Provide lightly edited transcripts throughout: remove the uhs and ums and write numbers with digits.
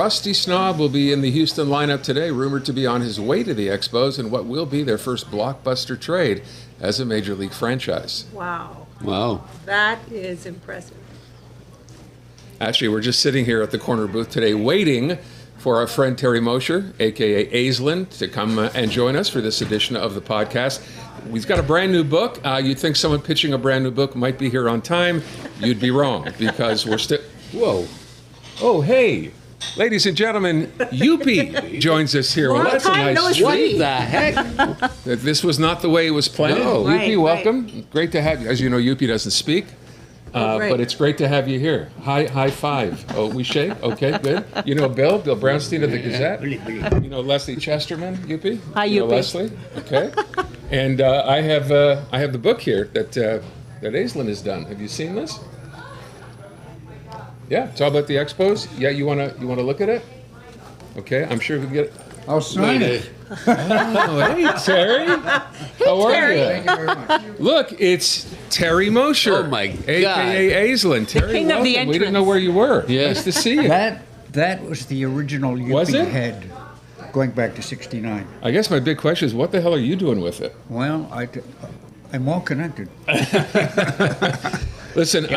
Rusty Snob will be in the Houston lineup today, rumored to be on his way to the Expos in what will be their first blockbuster trade as a Major League franchise. Wow. Wow. That is impressive. Actually, we're just sitting here at the corner booth today waiting for our friend Terry Mosher, a.k.a. Aislin, to come and join us for this edition of the podcast. He's got a brand new book. You'd think someone pitching a brand new book might be here on time. You'd be wrong, because we're still... Whoa. Oh, hey. Ladies and gentlemen, Youppi joins us here. Long time no see. What the heck? This was not the way it was planned. No. Youppi, Right, welcome. Great to have you. As you know, Youppi doesn't speak. Great. But it's great to have you here. High five. Oh, we shake? Okay, good. You know Bill Brownstein of the Gazette? You know Leslie Chesterman, Youppi? Hi, You know Youppi. Leslie? Okay. And I have the book here that Aislin has done. Have you seen this? Yeah, it's all about the Expos. Yeah, you wanna look at it? Okay, I'm sure we can get it. I'll sign it. Oh, hey, Terry. How are Terry. you? Thank you very much. Look, it's Terry Mosher. Oh, my God. A.k.a. Aislin. Terry, king of welcome. the We didn't know entrance. where you were. Yeah. Nice to see you. That was the original Was Youppi it? head, going back to '69. I guess my big question is, what the hell are you doing with it? Well, I'm well connected. Listen,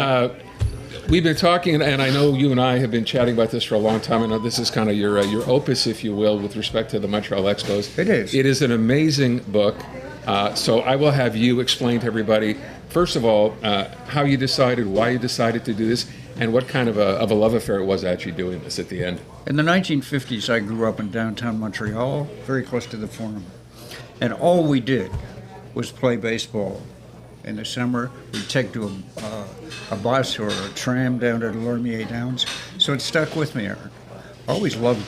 we've been talking, and I know you and I have been chatting about this for a long time. I know this is kind of your opus, if you will, with respect to the Montreal Expos. It is. It is an amazing book. So I will have you explain to everybody, first of all, how you decided, why you decided to do this, and what kind of a love affair it was actually doing this at the end. In the 1950s, I grew up in downtown Montreal, very close to the Forum. And all we did was play baseball. In the summer, we'd take to a bus or a tram down to the Lormier Downs. So it stuck with me. I always loved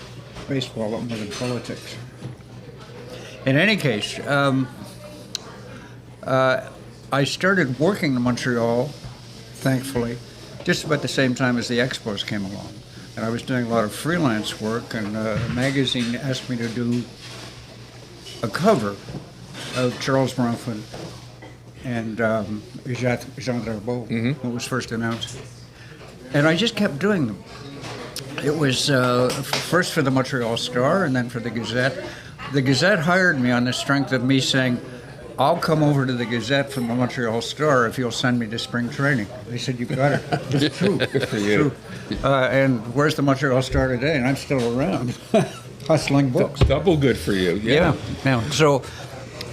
baseball a lot more than politics. In any case, I started working in Montreal, thankfully, just about the same time as the Expos came along. And I was doing a lot of freelance work, and a magazine asked me to do a cover of Charles Bronfman and Jean Darboux, who was first announced. And I just kept doing them. It was first for the Montreal Star and then for the Gazette. The Gazette hired me on the strength of me saying, I'll come over to the Gazette from the Montreal Star if you'll send me to spring training. They said, you got it. It's true. Good for you. And where's the Montreal Star today? And I'm still around, hustling books. Double good for you. Yeah. So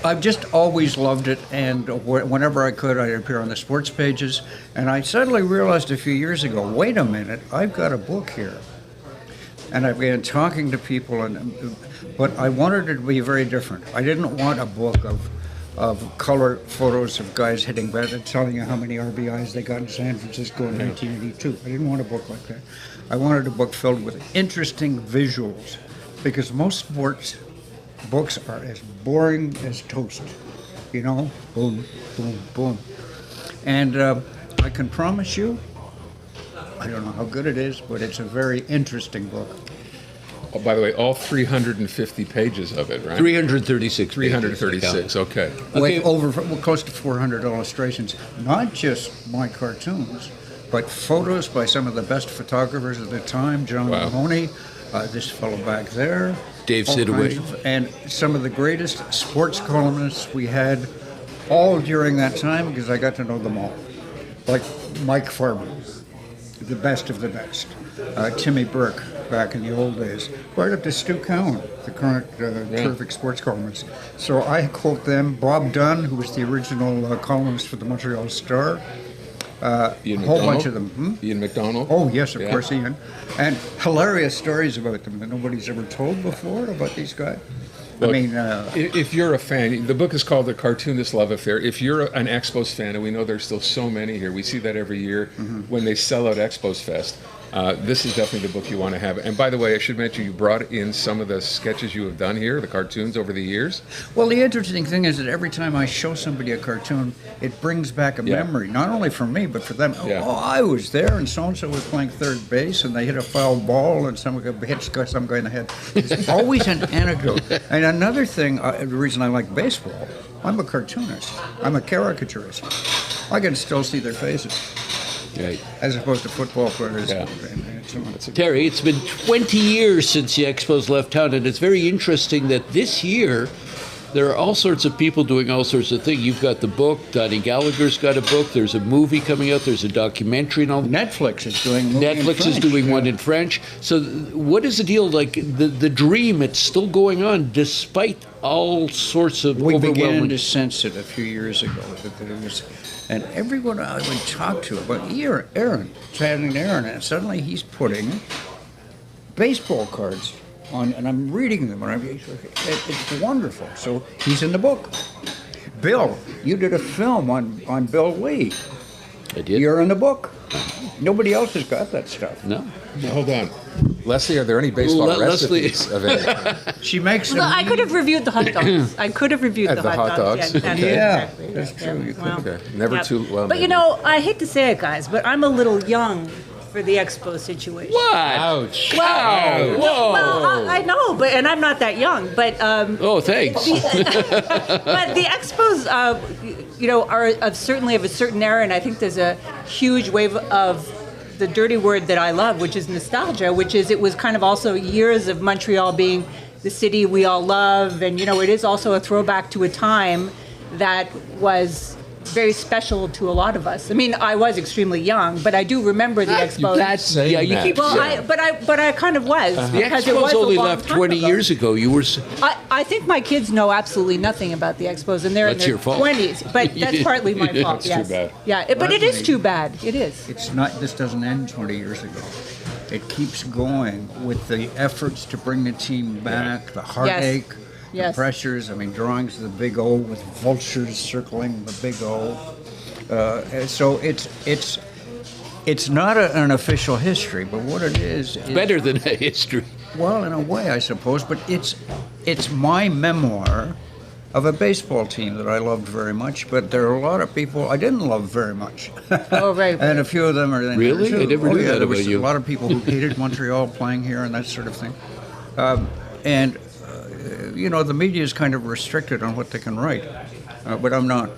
I've just always loved it, and whenever I could, I'd appear on the sports pages. And I suddenly realized a few years ago, wait a minute, I've got a book here. And I began talking to people, but I wanted it to be very different. I didn't want a book of color photos of guys hitting bat and telling you how many RBIs they got in San Francisco in 1982. I didn't want a book like that. I wanted a book filled with interesting visuals, because most sports books are as boring as toast. You know, boom, boom, boom. And I can promise you, I don't know how good it is, but it's a very interesting book. Oh, by the way, all 350 pages of it, right? 336. 336, okay. With close to 400 illustrations, not just my cartoons, but photos by some of the best photographers of the time, John Wow. Mahoney, this fellow back there, Dave all Sidaway. kinds of- and some of the greatest sports columnists we had all during that time, because I got to know them all. Like Mike Farber, the best of the best. Timmy Burke, back in the old days, right up to Stu Cowan, the current terrific sports columnist. So I quote them. Bob Dunn, who was the original columnist for the Montreal Star, Ian a whole McDonald? bunch of them. Ian McDonald? Oh, yes, of Yeah. course, Ian. And hilarious stories about them that nobody's ever told before about these guys. Look, I mean, if you're a fan, the book is called The Cartoonist Love Affair. If you're an Expos fan, and we know there's still so many here, we see that every year when they sell out Expos Fest. This is definitely the book you want to have. And by the way, I should mention you brought in some of the sketches you have done here, the cartoons over the years. well, the interesting thing is that every time I show somebody a cartoon, it brings back a Yeah. memory, not only for me, but for them. Yeah. Oh, I was there, and so-and-so was playing third base, and they hit a foul ball, and some hit some guy in the head. It's always an anecdote. And another thing, the reason I like baseball, I'm a cartoonist. I'm a caricaturist. I can still see their faces. Right. as opposed to football players. Yeah. And so on. Terry, it's been 20 years since the Expos left town, and it's very interesting that this year there are all sorts of people doing all sorts of things. You've got the book, Donnie Gallagher's got a book, there's a movie coming out, there's a documentary and all. Netflix is doing a movie in Netflix is French. doing one in French. So what is the deal? Like the dream, it's still going on despite all sorts of We began overwhelming... to sense it a few years ago that there was, and everyone I would talk to about Aaron, chatting to Aaron, and suddenly he's putting baseball cards on, and I'm reading them, and it's wonderful. So he's in the book. Bill, you did a film on Bill Lee. I did? You're in the book. Nobody else has got that stuff. No. Hold on. Leslie, are there any baseball Leslie. recipes of any? She makes them. Well, I could have reviewed the hot dogs. I could have reviewed At the the hot hot dogs. dogs? Yeah, Okay. Yeah, exactly. that's true. You could. Well, Okay. Never yeah. too well. But maybe. I hate to say it, guys, but I'm a little young for the Expo situation. What? Ouch. Well, Whoa. well, I know, and I'm not that young, but Oh, thanks. but the Expos, are certainly of a certain era, and I think there's a huge wave of the dirty word that I love, which is nostalgia, which is it was kind of also years of Montreal being the city we all love, and it is also a throwback to a time that was very special to a lot of us. I mean, I was extremely young, but I do remember the Expos. That's yeah. You that. keep well, saying. but I kind of was The because it was Expos a only long left time 20 ago. years ago. You were. I think my kids know absolutely nothing about the Expos, and they're That's in your their fault. 20s. But that's partly my fault. That's too Yes. bad. Yeah, but it is Leslie. too bad. It is. It's not. This doesn't end 20 years ago. It keeps going with the efforts to bring the team back, the heartache, Yes. the pressures. I mean, drawings of the big O with vultures circling the big O. So it's not an official history, but what it is Better than a history. well, in a way, I suppose. But it's my memoir of a baseball team that I loved very much, but there are a lot of people I didn't love very much. Oh, right. And a few of them are in Really? there, too. I never knew that there was about you. a lot of people who hated Montreal playing here and that sort of thing. The media is kind of restricted on what they can write, but I'm not.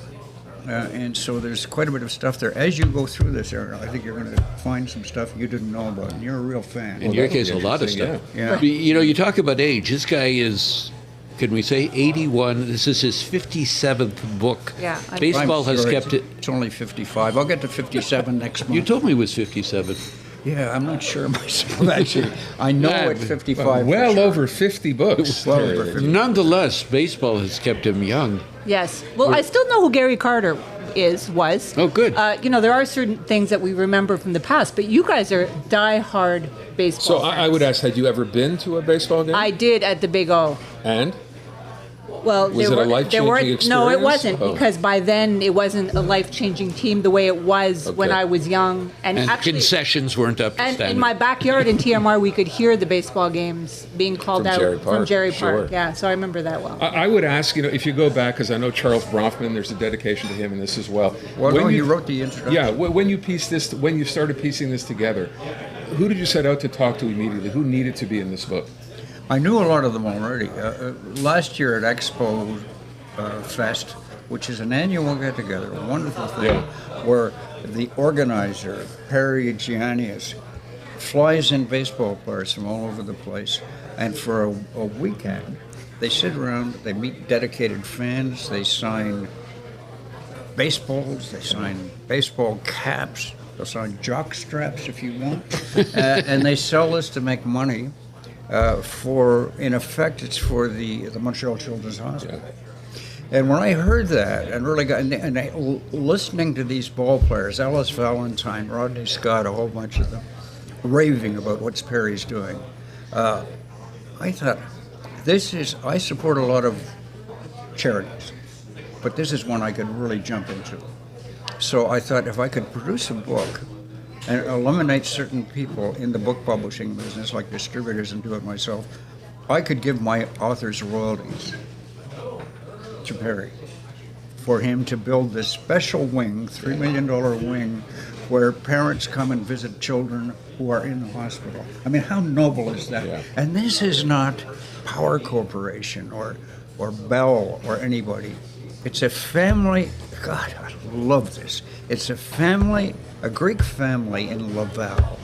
And so there's quite a bit of stuff there. As you go through this, Aaron, I think you're going to find some stuff you didn't know about, and you're a real fan. In your that would case, be a lot of interesting, stuff. yeah. You talk about age. This guy is, can we say, 81. This is his 57th book. Yeah, Baseball I'm has sure kept it. It's only 55. I'll get to 57 next month. You told me it was 57. Yeah, I'm not sure myself, actually. I know Yeah, it's 55. Well for sure. over 50 books. Well Terry. over 50. Nonetheless, baseball has kept him young. Yes. Well, I still know who Gary Carter was. Oh, good. There are certain things that we remember from the past, but you guys are die-hard baseball So I fans. would ask, had you ever been to a baseball game? I did at the Big O. And? Well, Was it a life-changing No, it experience? wasn't, Oh. because by then it wasn't a life-changing team the way it was when Okay. I was young. And And actually, concessions weren't up to and standard. in my backyard in TMR, we could hear the baseball games being called From out Jerry from Park, Jerry sure. Park. Yeah, so I remember that well. I would ask, if you go back, because I know Charles Bronfman, there's a dedication to him in this as well. Well, When no, you wrote the introduction. Yeah, when you started piecing this together, who did you set out to talk to immediately? Who needed to be in this book? I knew a lot of them already. Last year at Expo Fest, which is an annual get-together, a wonderful thing, Yeah. where the organizer, Perry Giannius, flies in baseball players from all over the place, and for a weekend, they sit around, they meet dedicated fans, they sign baseballs, they sign baseball caps, they'll sign jock straps if you want, and they sell this to make money. In effect, it's for the Montreal Children's Hospital. And when I heard that, and really listening to these ball players, Ellis Valentine, Rodney Scott, a whole bunch of them, raving about what Perry's doing, I thought, I support a lot of charities, but this is one I could really jump into. So I thought if I could produce a book and eliminate certain people in the book publishing business, like distributors, and do it myself, I could give my authors royalties to Perry for him to build this special wing, $3 million wing, where parents come and visit children who are in the hospital. I mean, how noble is that? Yeah. And this is not Power Corporation or Bell or anybody. It's a family God, I love this. It's a Greek family in Laval.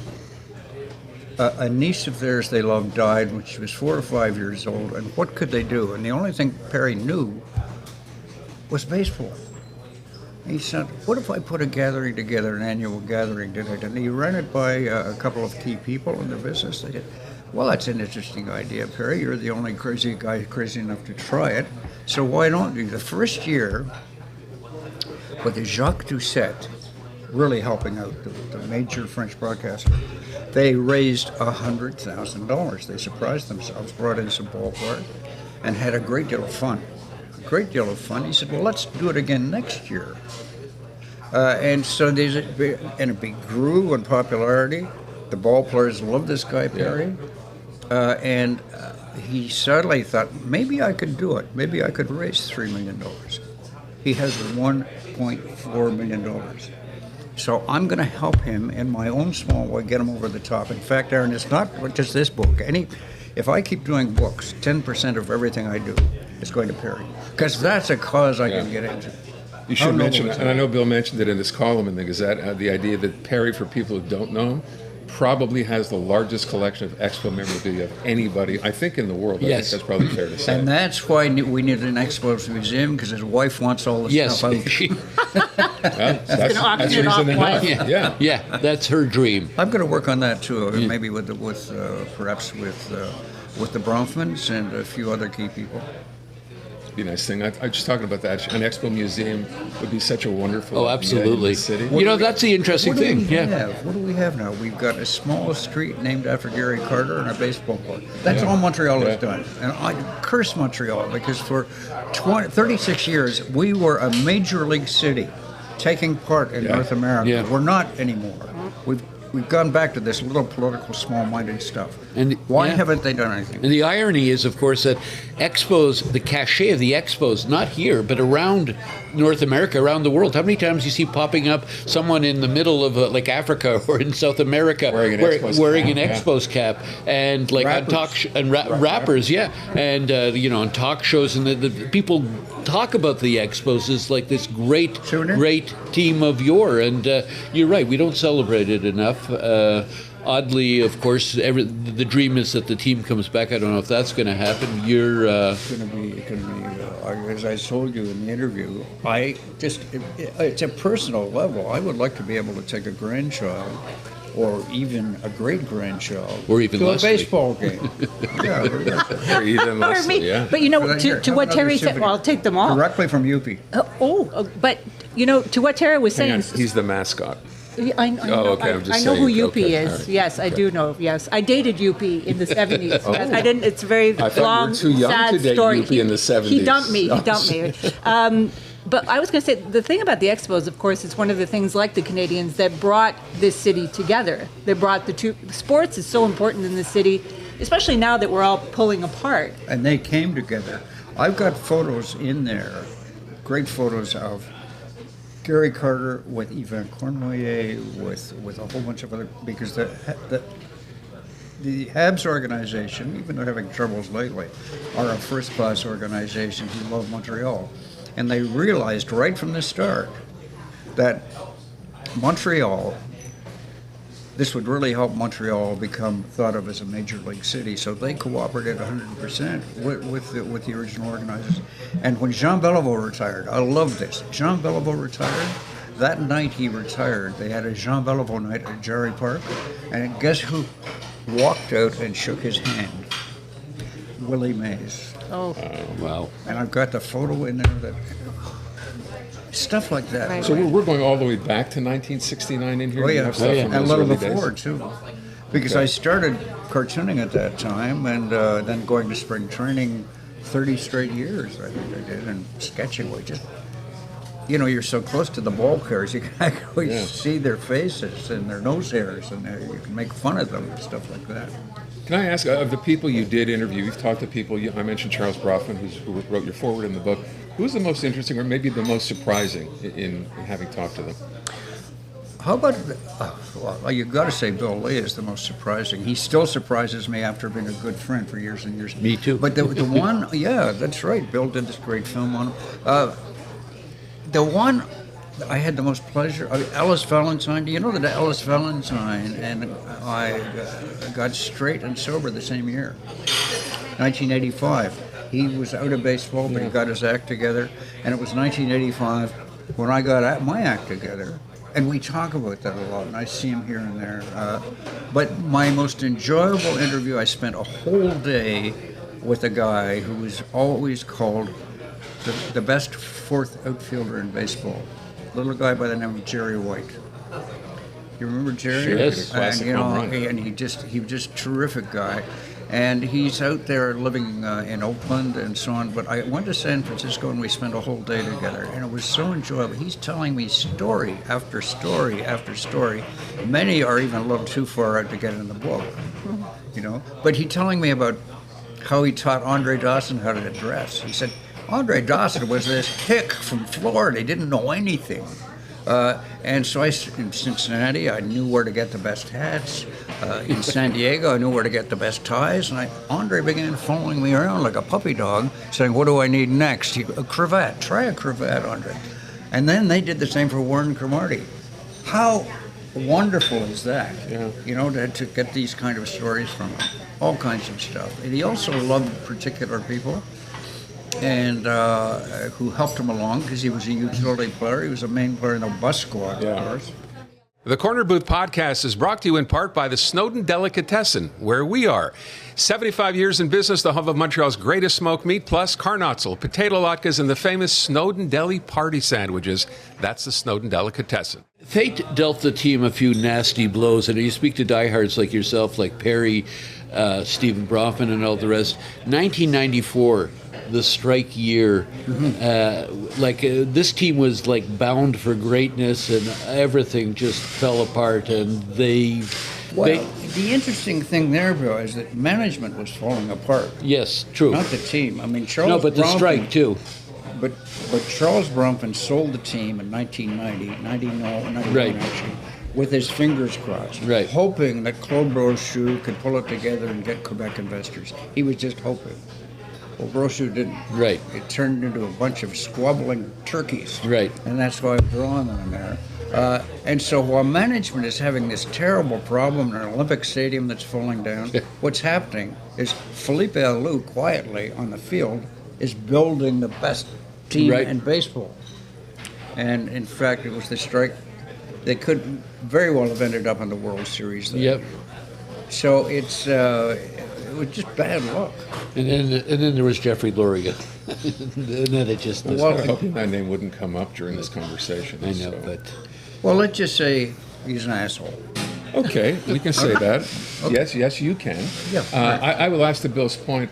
A niece of theirs they loved died when she was 4 or 5 years old, and what could they do? And the only thing Perry knew was baseball. He said, what if I put a gathering together, an annual gathering tonight? And he ran it by a couple of key people in the business. They said, well, that's an interesting idea, Perry. You're the only crazy guy crazy enough to try it. So why don't you? The first year, with Jacques Doucet really helping out, the major French broadcaster, they raised $100,000. They surprised themselves, brought in some ballpark, and had a great deal of fun. He said, well, let's do it again next year. And so it grew in popularity. The ball players loved this guy, Perry. And he suddenly thought, maybe I could do it. Maybe I could raise $3 million. He has $1.4 million. So I'm going to help him in my own small way, get him over the top. In fact, Aaron, it's not just this book. If I keep doing books, 10% of everything I do is going to Perry. Because that's a cause I can get into. You should mention, and I know Bill mentioned it in his column in the Gazette, the idea that Perry, for people who don't know him, probably has the largest collection of Expo memorabilia of anybody, I think, in the world. I think that's probably fair to say. And that's why we need an Expos museum, because his wife wants all the stuff out. That's reason enough. Yeah, that's her dream. I'm going to work on that too, maybe perhaps with the Bronfmans and a few other key people. Be a nice thing. I'm just talking about that. An Expo museum would be such a wonderful absolutely. idea in the city. That's the interesting thing. What do we have now? We've got a small street named after Gary Carter and a baseball park. That's all Montreal has done. And I curse Montreal because for 36 years we were a major league city taking part in North America. Yeah. We're not anymore. We've gone back to this little political, small-minded stuff. And why haven't they done anything? And the irony is, of course, that Expos, the cachet of the Expos, not here, but around North America, around the world. How many times you see popping up someone in the middle of like Africa or in South America wearing an Expos cap, and like rappers. Rappers, and on talk shows, and the people talk about the Expos as like this great team of yore. And you're right, we don't celebrate it enough. Oddly, of course, the dream is that the team comes back. I don't know if that's going to happen. It's going to be. As I told you in the interview, it's a personal level. I would like to be able to take a grandchild, or even a great-grandchild, or even to Leslie. A baseball game. Or even Leslie, But to what Terry said, I'll take them all directly from UP. But to what Terry was saying, he's the mascot. I know who UP is. Right. Yes, I do know. Yes, I dated UP in the 70s. I didn't. It's a very long, too young sad to date story. UP in the 70s. He dumped me. But I was going to say, the thing about the Expos, of course, it's one of the things like the Canadians that brought this city together. They brought the two. Sports is so important in the city, especially now that we're all pulling apart. And they came together. I've got photos in there, great photos of Gary Carter with Yvan Cornelier, with a whole bunch of other, because the Habs organization, even though they're having troubles lately, are a first-class organization who love Montreal. And they realized right from the start that this would really help Montreal become thought of as a major league city. So they cooperated 100% with the original organizers. And when Jean Beliveau retired, I love this. Jean Beliveau retired. That night he retired, they had a Jean Beliveau night at Jarry Park. And guess who walked out and shook his hand? Willie Mays. Oh, wow. And I've got the photo in there stuff like that. Right. So we're going all the way back to 1969 in here? Oh, yeah. And a little before, too. Because I started cartooning at that time, and then going to spring training 30 straight years, I think I did, and sketching. You're so close to the ball carriers, you can actually see their faces and their nose hairs, and you can make fun of them and stuff like that. Can I ask, of the people you did interview, you've talked to people, I mentioned Charles Brownstein, who wrote your foreword in the book. Who's the most interesting or maybe the most surprising in having talked to them? How about, you've got to say Bill Lee is the most surprising. He still surprises me after being a good friend for years and years. Me too. But the one, that's right, Bill did this great film on him. The one I had the most pleasure, Ellis Valentine. Do you know that Ellis Valentine and I got straight and sober the same year, 1985. He was out of baseball, but he got his act together, and it was 1985 when I got my act together. And we talk about that a lot, and I see him here and there. But my most enjoyable interview, I spent a whole day with a guy who was always called the best fourth outfielder in baseball. Little guy by the name of Jerry White. You remember Jerry? Yes. Classic home run. And he was just a terrific guy. And he's out there living in Oakland and so on. But I went to San Francisco and we spent a whole day together. And it was so enjoyable. He's telling me story after story after story. Many are even a little too far out to get in the book, you know. But he's telling me about how he taught Andre Dawson how to dress. He said, Andre Dawson was this hick from Florida. He didn't know anything. And so in Cincinnati, I knew where to get the best hats. In San Diego, I knew where to get the best ties. And Andre began following me around like a puppy dog, saying, what do I need next? A cravat. Try a cravat, Andre. And then they did the same for Warren Cromartie. How wonderful is that? Yeah. You know, to get these kind of stories from him. All kinds of stuff. And he also loved particular people and who helped him along because he was a utility player. He was a main player in the bus squad, of course. The Corner Booth podcast is brought to you in part by the Snowden Delicatessen, where we are. 75 years in business, the home of Montreal's greatest smoked meat, plus carnotzel, potato latkes, and the famous Snowden Deli party sandwiches. That's the Snowden Delicatessen. Fate dealt the team a few nasty blows, and you speak to diehards like yourself, like Perry, Stephen Brofman, and all the rest. 1994, the strike year, this team was like bound for greatness, and everything just fell apart. And the interesting thing there, Bill, is that management was falling apart. Yes, true. Not the team. I mean, Charles. No, but the strike too. But Charles Bromfin sold the team in 1991 Right. actually, with his fingers crossed, Right. hoping that Claude Brochu could pull it together and get Quebec investors. He was just hoping. Well, Brochu didn't. Right. It turned into a bunch of squabbling turkeys. Right. And that's why I'm drawing them in there. And so while management is having this terrible problem in an Olympic stadium that's falling down, what's happening is Felipe Alou quietly on the field is building the best team in baseball. And in fact, it was the strike. They could very well have ended up in the World Series there. Yep. So it was just bad luck. And then there was Jeffrey Loria. And then it just... I was hoping that name wouldn't come up during this conversation. I know, but... Well, let's just say he's an asshole. Okay, we can say that. Okay. Yes, you can. Yeah. I will ask to Bill's point.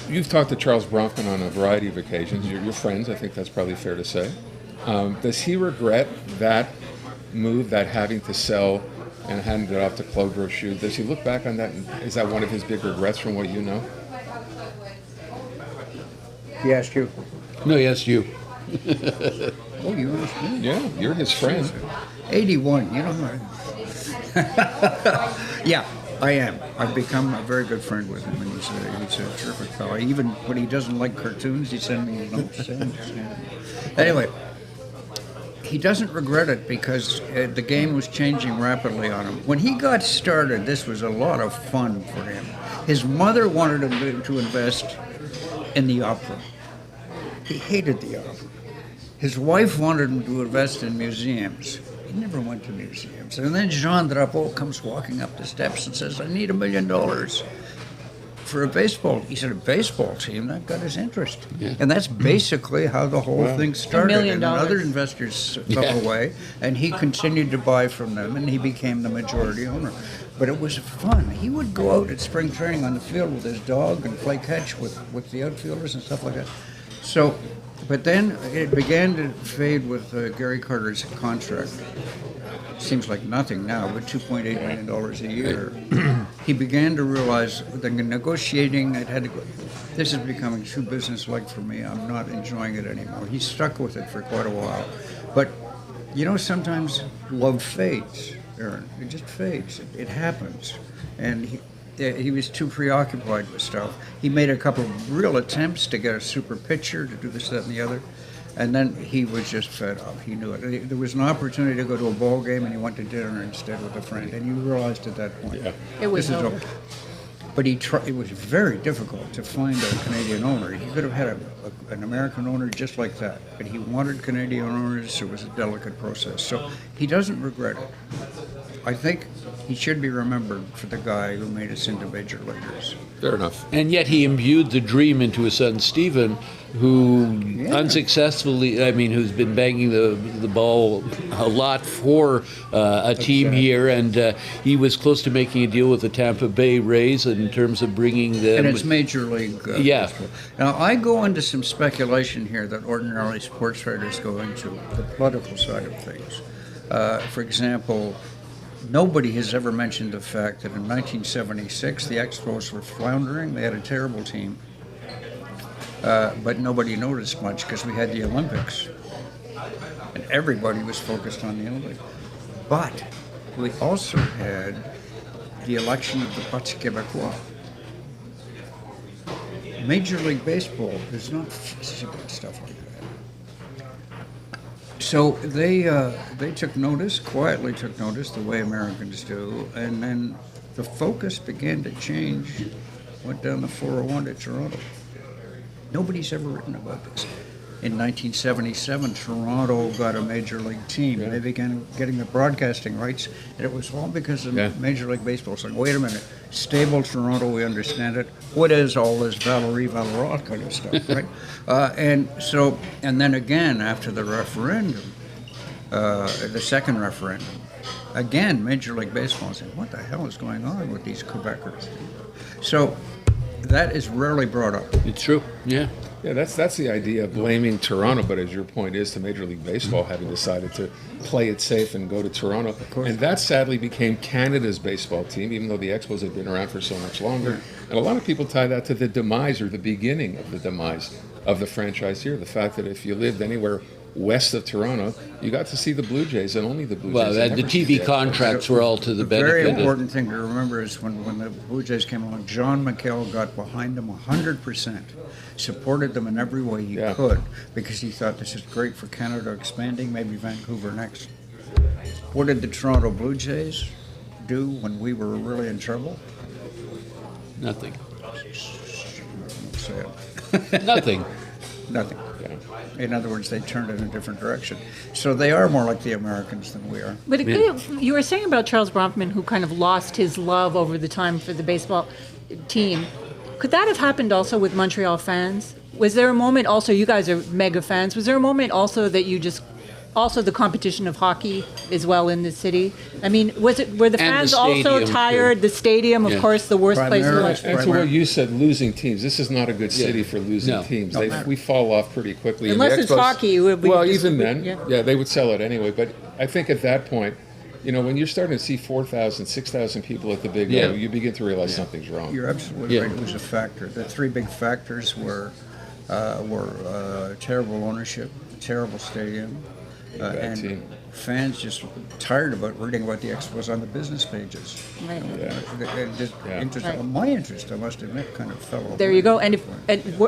You've talked to Charles Bronfman on a variety of occasions. You're friends, I think that's probably fair to say. Does he regret that move, that having to sell and hand it off to Claude Brochu? Does he look back on that, and is that one of his big regrets from what you know? He asked you. No, yes, you. Oh, you asked me? Yeah, you're his friend. 81, you know. Yeah, I am. I've become a very good friend with him, and he's a terrific fellow. Even when he doesn't like cartoons, he sends me notes. Anyway, he doesn't regret it because the game was changing rapidly on him. When he got started, this was a lot of fun for him. His mother wanted him to invest in the opera. He hated the opera. His wife wanted him to invest in museums. He never went to museums. And then Jean Drapeau comes walking up the steps and says, I need $1 million for a baseball. He said, a baseball team? That got his interest. Yeah. And that's basically how the whole thing started. $1 million. And other investors fell away, and he continued to buy from them, and he became the majority owner. But it was fun. He would go out at spring training on the field with his dog and play catch with the outfielders and stuff like that. So, but then it began to fade with Gary Carter's contract. Seems like nothing now, but $2.8 million a year. He began to realize the negotiating, it had to go. This is becoming too businesslike for me. I'm not enjoying it anymore. He stuck with it for quite a while. But, you know, sometimes love fades, Aaron. It just fades. It happens. And he was too preoccupied with stuff. He made a couple of real attempts to get a super pitcher to do this, that, and the other. And then he was just fed up. He knew it. There was an opportunity to go to a ball game, and he went to dinner instead with a friend. And you realized at that point, It was this is over. over. But it was very difficult to find a Canadian owner. He could have had an American owner just like that. But he wanted Canadian owners. It was a delicate process. So he doesn't regret it. I think he should be remembered for the guy who made us into major leaguers. Fair enough. And yet he imbued the dream into his son Stephen, who unsuccessfully, who's been banging the ball a lot for a team here, and he was close to making a deal with the Tampa Bay Rays in terms of bringing them. And it's major league. Baseball. Now, I go into some speculation here that ordinarily sports writers go into, the political side of things. For example, nobody has ever mentioned the fact that in 1976, the Expos were floundering. They had a terrible team. But nobody noticed much because we had the Olympics. And everybody was focused on the Olympics. But we also had the election of the Parti Québécois. Major League Baseball is not fussy about stuff like that. So they took notice, quietly took notice, the way Americans do, and then the focus began to change, went down the 401 to Toronto. Nobody's ever written about this. In 1977, Toronto got a major league team. They began getting the broadcasting rights, and it was all because of Major League Baseball saying, wait a minute, stable Toronto, we understand it. What is all this Valerie Valeroy kind of stuff, right? And then again, after the referendum, the second referendum, again, Major League Baseball said, what the hell is going on with these Quebecers? So that is rarely brought up. It's true, yeah. Yeah, that's the idea of blaming Toronto, but as your point is, to Major League Baseball having decided to play it safe and go to Toronto. And that sadly became Canada's baseball team, even though the Expos had been around for so much longer. And a lot of people tie that to the demise or the beginning of the demise of the franchise here. The fact that if you lived anywhere west of Toronto, you got to see the Blue Jays and only the Blue Jays. Well, the TV contracts were all to the benefit. The very important thing to remember is when the Blue Jays came along, John McHale got behind them 100%, supported them in every way he could, because he thought this is great for Canada expanding, maybe Vancouver next. What did the Toronto Blue Jays do when we were really in trouble? Nothing. Say it. Nothing. Nothing. In other words, they turned in a different direction. So they are more like the Americans than we are. But you were saying about Charles Bronfman, who kind of lost his love over the time for the baseball team. Could that have happened also with Montreal fans? Was there a moment also, you guys are mega fans, was there a moment also that you just, also the competition of hockey as well in the city? I mean, were the fans also tired? The stadium, of course, the worst place to watch. And to what you said, losing teams. This is not a good city for losing teams. We fall off pretty quickly. Unless it's hockey. Even then, they would sell it anyway. But I think at that point, when you're starting to see 4,000, 6,000 people at the Big O, you begin to realize something's wrong. You're absolutely right. It was a factor. The three big factors were terrible ownership, terrible stadium, and team. Fans just tired about reading about the Expos on the business pages. Right. My interest, I must admit, kind of fell away. There you go.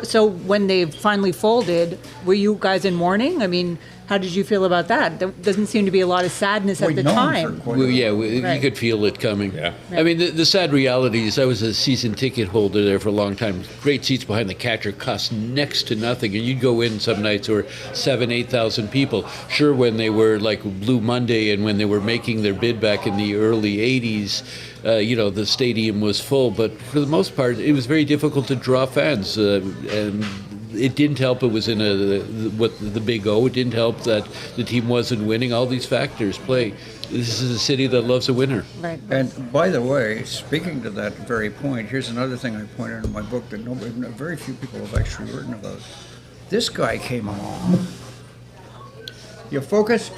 So when they finally folded, were you guys in mourning? I mean, how did you feel about that? There doesn't seem to be a lot of sadness at the time. You could feel it coming. Yeah. I mean, the sad reality is I was a season ticket holder there for a long time. Great seats behind the catcher cost next to nothing. And you'd go in some nights where 7,000, 8,000 people. Sure, when they were like Blue Monday and when they were making their bid back in the early 80s, the stadium was full. But for the most part, it was very difficult to draw fans. And it didn't help it was in the Big O. It didn't help that the team wasn't winning. All these factors play. This is a city that loves a winner. Right. And by the way, speaking to that very point, here's another thing I pointed out in my book that very few people have actually written about. This guy came along. You focused?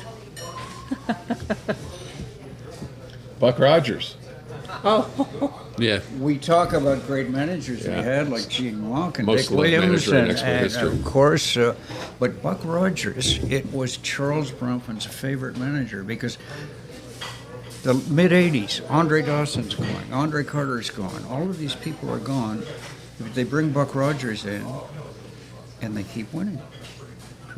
Buck Rogers. Oh. Yeah. We talk about great managers we had, like Gene Monk and Dick Williams, and of course, but Buck Rogers, it was Charles Bronfman's favorite manager because the mid-'80s, Andre Dawson's gone, Andre Carter's gone, all of these people are gone. They bring Buck Rogers in, and they keep winning.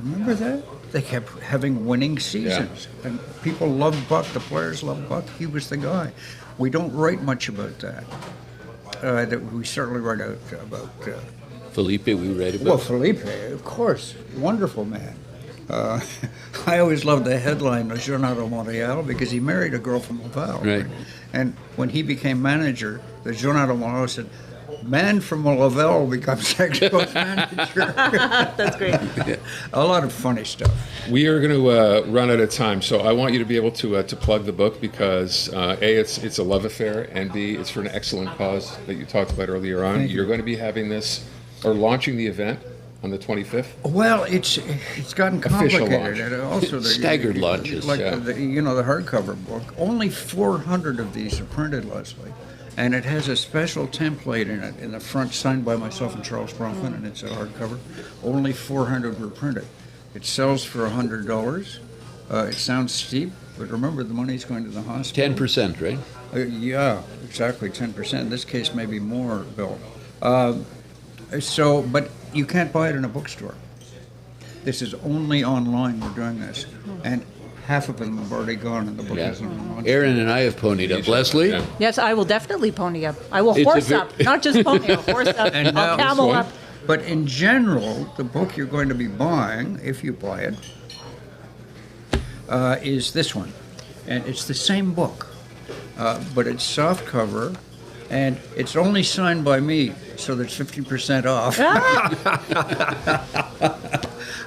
Remember that? They kept having winning seasons. And people loved Buck. The players loved Buck. He was the guy. We don't write much about that. We certainly write about... Felipe, we read about. Well, Felipe, of course. Wonderful man. I always loved the headline of Journal de Montreal because he married a girl from Laval. Right. And when he became manager, the Journal de Montreal said, man from Laval becomes Expos manager. That's great. A lot of funny stuff. We are going to run out of time, so I want you to be able to plug the book because A, it's a love affair, and B, it's for an excellent cause that you talked about earlier on. Thank you. You're going to be having this or launching the event on the 25th. Well, it's gotten Official complicated. launch. And also, Staggered launches, like yeah. the hardcover book. Only 400 of these are printed, Leslie, and it has a special template in it in the front, signed by myself and Charles Bronfman, and it's a hardcover. Only 400 were printed. It sells for $100. It sounds steep, but remember the money's going to the hospital. 10%, right? Yeah, exactly 10%. In this case, maybe more, Bill. But you can't buy it in a bookstore. This is only online. We're doing this, and half of them have already gone, and the book Yeah. isn't on. Aaron and I have ponied up. Leslie? Yeah. Yes, I will definitely pony up. I will It's a horse ver- up, not just pony, I'll horse up. And now- I'll camel This one? up. But in general, the book you're going to be buying, if you buy it, is this one, and it's the same book, but it's soft cover, and it's only signed by me, so there's 50% off.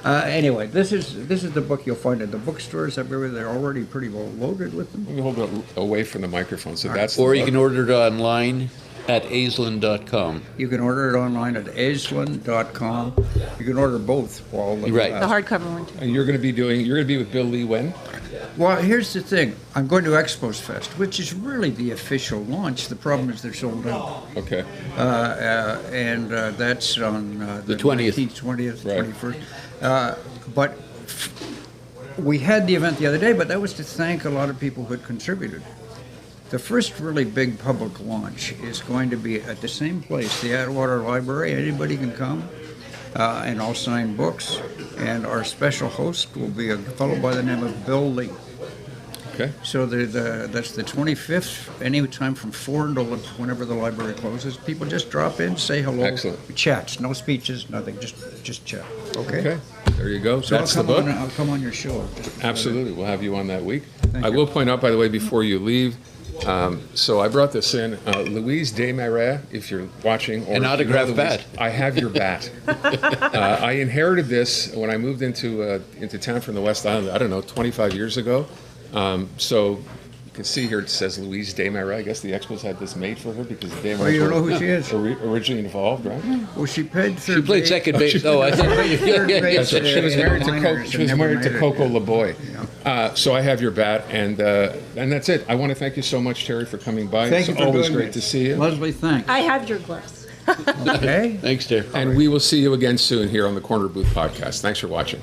Anyway, this is the book you'll find at the bookstores everywhere. They're already pretty well loaded with them. Let me hold it away from the microphone. So that's Or the you book. can order it online at aislin.com. You can order it online at aislin.com. You can order both while the Right. The hardcover one, too. And you're going to be with Bill Lee when? Well, here's the thing. I'm going to Expos Fest, which is really the official launch. The problem is they're sold out. Okay. And that's on The 20th. 19th, 20th, Right. 21st. But we had the event the other day, but that was to thank a lot of people who had contributed. The first really big public launch is going to be at the same place, the Atwater Library. Anybody can come, and I'll sign books. And our special host will be a fellow by the name of Bill Lee. Okay. So that's the 25th, any time from 4 until whenever the library closes. People just drop in, say hello. Excellent. Chats, no speeches, nothing, just chat. Okay? Okay. There you go. So That's the book. I'll come on your show. just before Absolutely. We'll have you on that week. Thank I you. will point out, by the way, before you leave, so I brought this in. Louise Desmarais, if you're watching. Or An if you know autographed Louise, bat. I have your bat. I inherited this when I moved into town from the West Island, I don't know, 25 years ago. So you can see here it says Louise Desmarais. I guess the Expos had this made for her because Desmarais Well, you don't know who she is. originally involved, right? that. Well, she played third She played base. second base. Oh, I Third think. base. That's right. She was in married to minors She and was never married to made it. Coco LeBoy. So I have your bat, and that's it. I want to thank you so much, Terry, for coming by. Thank you It's for always doing great this. to see you. Leslie, thanks. I have your gloves. Okay? Thanks, Terry. And we will see you again soon here on the Corner Booth Podcast. Thanks for watching.